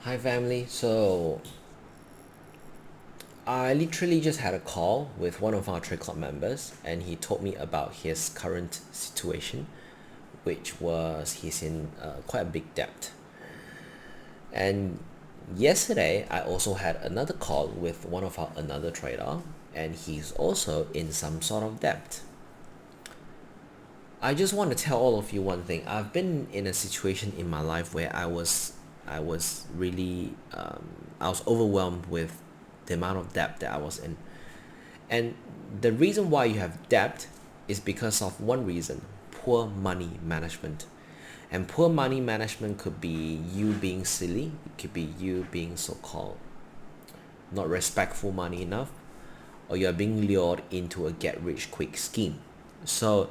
Hi family. So I literally just had a call with one of our trade club members and he told me about his current situation, which was he's in quite a big debt. And yesterday I also had another call with one of our another trader and he's also in some sort of debt. I just want to tell all of you one thing. I've been in a situation in my life where I was really I was overwhelmed with the amount of debt that I was in. And the reason why you have debt is because of one reason: poor money management. And poor money management could be you being silly, it could be you being so-called not respectful money enough, or you're being lured into a get rich quick scheme. So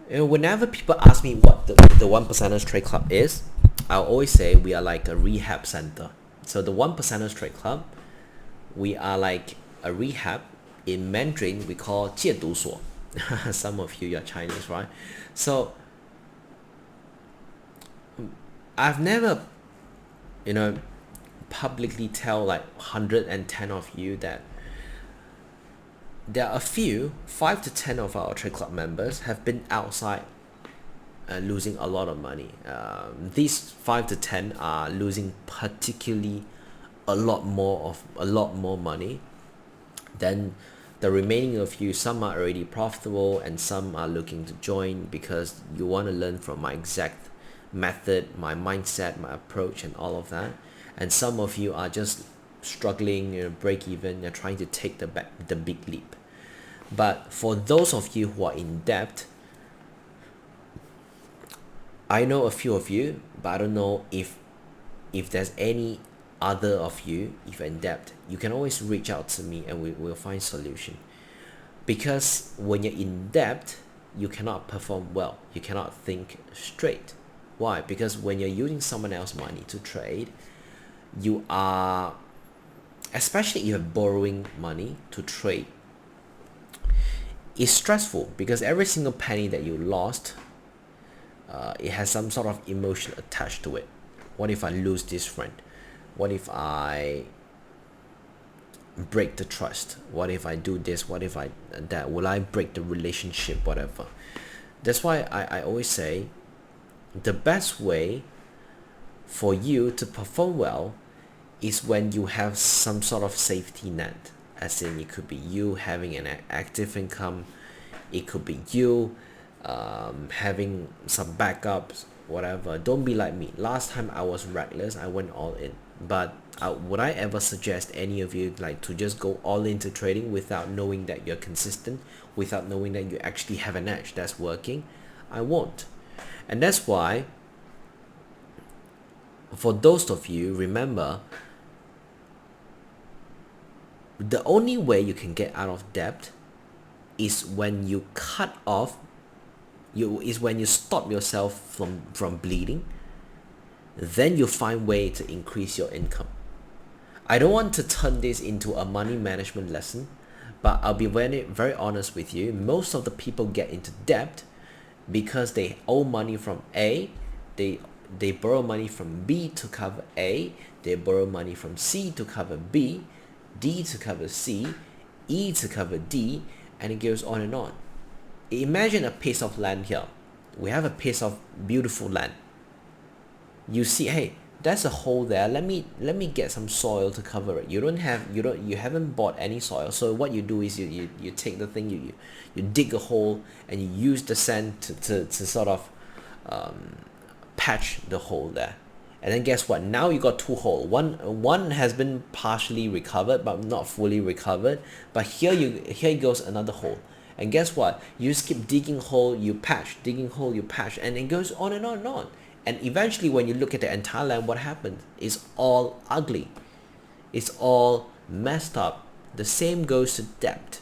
whenever people ask me what the one percenters trade club is, I'll always say we are like a rehab center. So the one percenters trade club, we are like a rehab. In Mandarin we call 戒毒所. Some of you are Chinese, right? So I've never you know publicly tell like 110 of you that there are a few 5 to 10 of our trade club members have been outside losing a lot of money. These 5 to 10 are losing particularly a lot more money than the remaining of you. Some are already profitable and some are looking to join because you want to learn from my exact method, my mindset, my approach, and all of that. And some of you are just struggling, break even, you're trying to take the big leap. But for those of you who are in debt, I know a few of you, but I don't know if there's any other of you. If you're in debt, you can always reach out to me and we will find solution. Because when you're in debt, you cannot perform well, you cannot think straight. Why? Because when you're using someone else's money to trade, you are, especially if you're borrowing money to trade, it's stressful because every single penny that you lost, it has some sort of emotion attached to it. What if I lose this friend? What if I break the trust? What if I do this? What if I that? Will I break the relationship? Whatever. That's why I always say the best way for you to perform well is when you have some sort of safety net. As in, it could be you having an active income, it could be you having some backups, whatever. Don't be like me. Last time I was reckless, I went all in. But would I ever suggest any of you like to just go all into trading without knowing that you're consistent, without knowing that you actually have an edge that's working? I won't. And that's why, for those of you, remember, the only way you can get out of debt is when you cut off, is when you stop yourself from bleeding. Then you find way to increase your income. I don't want to turn this into a money management lesson, but I'll be very honest with you. Most of the people get into debt because they owe money from A, they borrow money from B to cover A, they borrow money from C to cover B, D to cover C, E to cover D, and it goes on and on. Imagine a piece of land here. We have a piece of beautiful land. You see, hey, there's a hole there. Let me get some soil to cover it. You haven't bought any soil. So what you do is you take the thing, you dig a hole and you use the sand to sort of patch the hole there. And then guess what? Now you got two holes. One has been partially recovered but not fully recovered. But here goes another hole. And guess what? You just keep digging hole, you patch, digging hole, you patch, and it goes on and on and on. And eventually when you look at the entire land, what happened? It's all ugly. It's all messed up. The same goes to debt.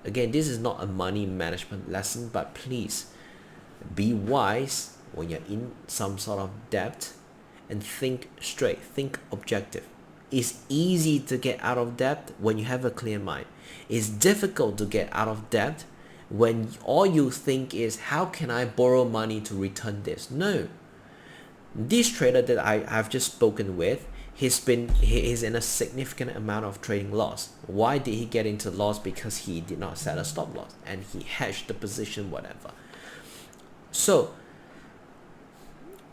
Again, this is not a money management lesson, but please be wise when you're in some sort of debt and think straight, think objective. It's easy to get out of debt when you have a clear mind. It's difficult to get out of debt when all you think is, how can I borrow money to return this? No. This trader that I've just spoken with, he's in a significant amount of trading loss. Why did he get into loss? Because he did not set a stop loss and he hedged the position, whatever. So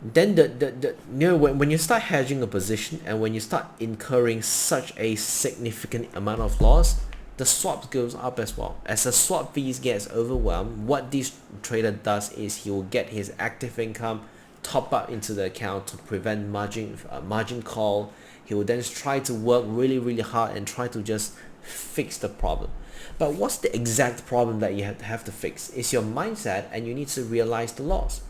then when you start hedging a position and when you start incurring such a significant amount of loss, the swap goes up as well. As the swap fees gets overwhelmed, what this trader does is he will get his active income top up into the account to prevent margin call. He will then try to work really hard and try to just fix the problem. But what's the exact problem that you have to fix? It's your mindset, and you need to realize the loss.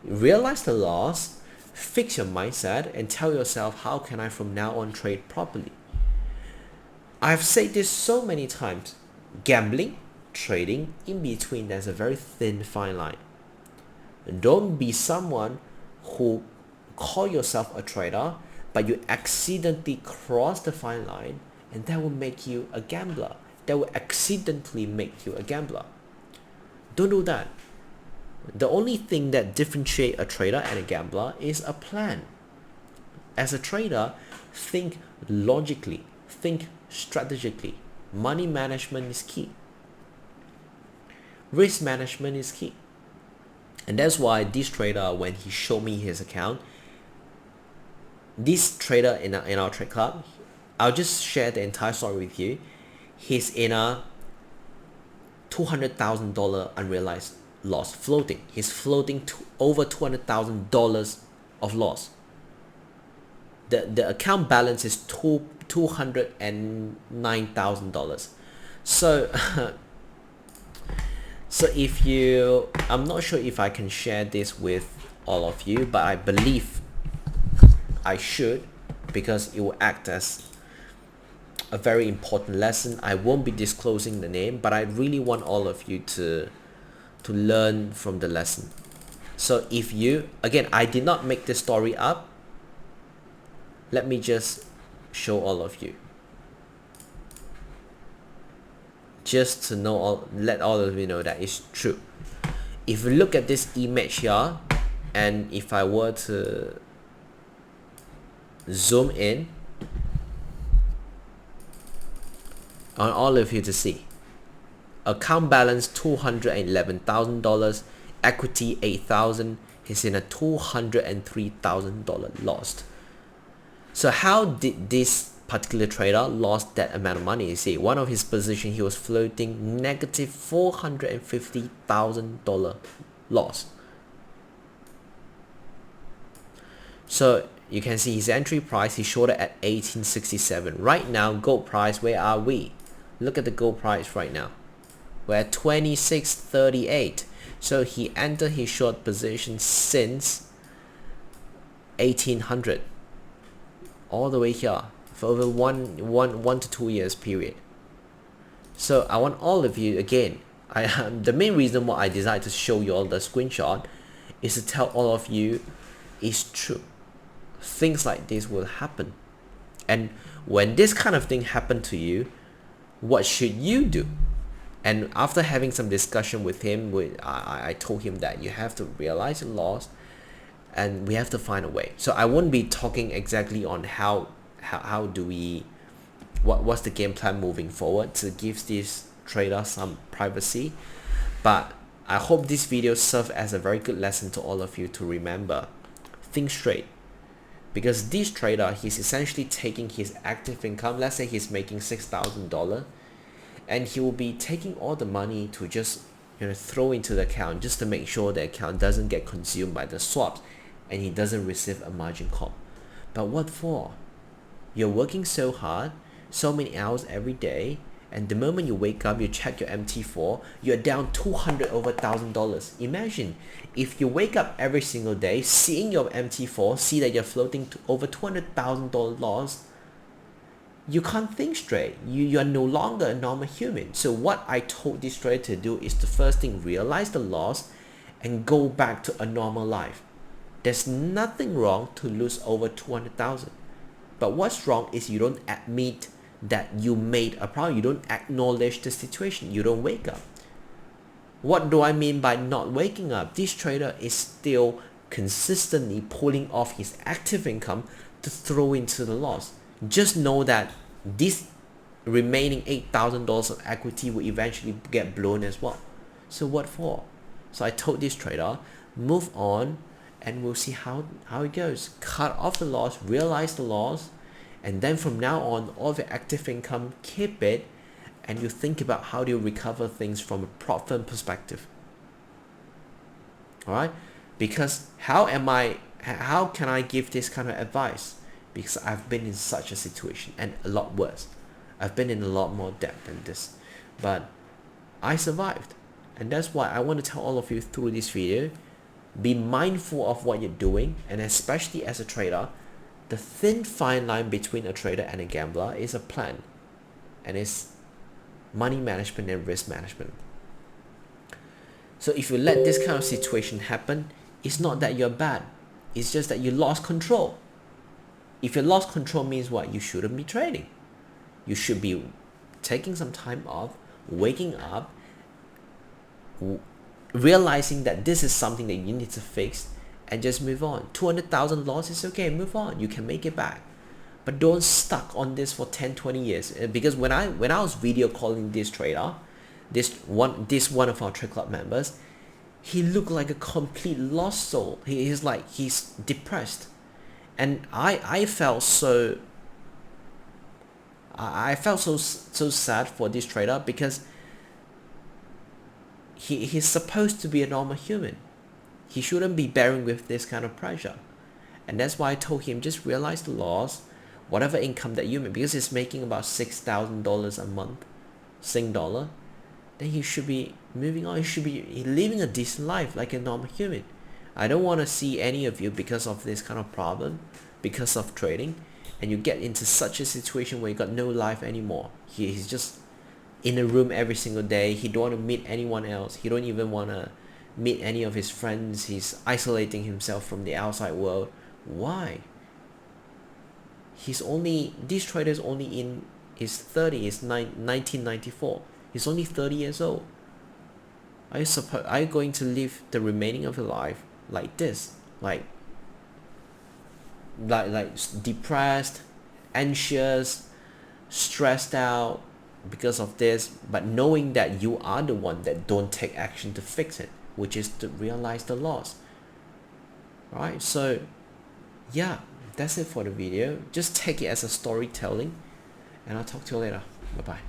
Realize the loss, fix your mindset, and tell yourself, how can I from now on trade properly? I've said this so many times. Gambling, trading, in between there's a very thin fine line. Don't be someone who call yourself a trader but you accidentally cross the fine line, and that will make you a gambler. That will accidentally make you a gambler. Don't do that. The only thing that differentiates a trader and a gambler is a plan. As a trader, think logically, think strategically. Money management is key. Risk management is key. And that's why this trader, when he showed me his account, this trader in our trade club, I'll just share the entire story with you. He's in a $200,000 unrealized loss floating. He's floating to over $200,000 of loss. The account balance is $209,000. So so if you, I'm not sure if I can share this with all of you, but I believe I should, because it will act as a very important lesson. I won't be disclosing the name, but I really want all of you to learn from the lesson. So if you, again, I did not make this story up. Let me just show all of you, just to know, let all of you know that it's true. If you look at this image here, and if I were to zoom in on all of you to see, account balance $211,000, equity $8,000. He's in a $203,000 lost. So how did this particular trader lost that amount of money? You see, one of his position, he was floating negative $450,000 loss. So you can see his entry price, he shorted at 1867. Right now, gold price, where are we? Look at the gold price right now. We're at 2638. So he entered his short position since 1800, all the way here for over one to 2 years period. So I want all of you, again, the main reason why I decided to show you all the screenshot is to tell all of you it's true. Things like this will happen, and when this kind of thing happen to you, what should you do? And after having some discussion with him, I told him that you have to realize your loss, and we have to find a way. So I won't be talking exactly on how do we, what's the game plan moving forward to give this trader some privacy, but I hope this video serves as a very good lesson to all of you to remember, think straight. Because this trader, he's essentially taking his active income, let's say he's making $6,000, and he will be taking all the money to just throw into the account, just to make sure the account doesn't get consumed by the swaps and he doesn't receive a margin call. But what for? You're working so hard, so many hours every day, and the moment you wake up, you check your MT4, you're down $200,000. Imagine if you wake up every single day, seeing your MT4, see that you're floating to over $200,000 loss. You can't think straight. You are no longer a normal human. So what I told this trader to do is to first thing, realize the loss and go back to a normal life. There's nothing wrong to lose over 200,000. But what's wrong is you don't admit that you made a problem. You don't acknowledge the situation. You don't wake up. What do I mean by not waking up? This trader is still consistently pulling off his active income to throw into the loss. Just know that this remaining $8,000 of equity will eventually get blown as well. So what for? So I told this trader, move on and we'll see how it goes. Cut off the loss, realize the loss, and then from now on, all of your active income, keep it, and you think about how do you recover things from a profit perspective. All right? Because how can I give this kind of advice? Because I've been in such a situation and a lot worse. I've been in a lot more debt than this, but I survived. And that's why I want to tell all of you through this video, be mindful of what you're doing, and especially as a trader, the thin fine line between a trader and a gambler is a plan, and it's money management and risk management. So if you let this kind of situation happen, it's not that you're bad, it's just that you lost control. If you lost control means what? You shouldn't be trading. You should be taking some time off, waking up, realizing that this is something that you need to fix, and just move on. 200,000 loss is okay, move on, you can make it back. But don't stuck on this for 10-20 years. Because when I was video calling this trader, this one of our trade club members, he looked like a complete lost soul. He's depressed, and I felt so sad for this trader, because he's supposed to be a normal human. He shouldn't be bearing with this kind of pressure. And that's why I told him, just realize the loss, whatever income that you make, because he's making about $6,000 a month Sing dollar, then he should be moving on. He should be living a decent life like a normal human. I don't want to see any of you, because of this kind of problem, because of trading, and you get into such a situation where you got no life anymore. He's just in a room every single day. He don't want to meet anyone else. He don't even want to meet any of his friends. He's isolating himself from the outside world. Why? This trader is only in his 30s, 1994. He's only 30 years old. Are you going to live the remaining of your life like this? Like depressed, anxious, stressed out because of this, but knowing that you are the one that don't take action to fix it, which is to realize the loss. Right? So yeah, that's it for the video. Just take it as a storytelling, and I'll talk to you later. Bye bye.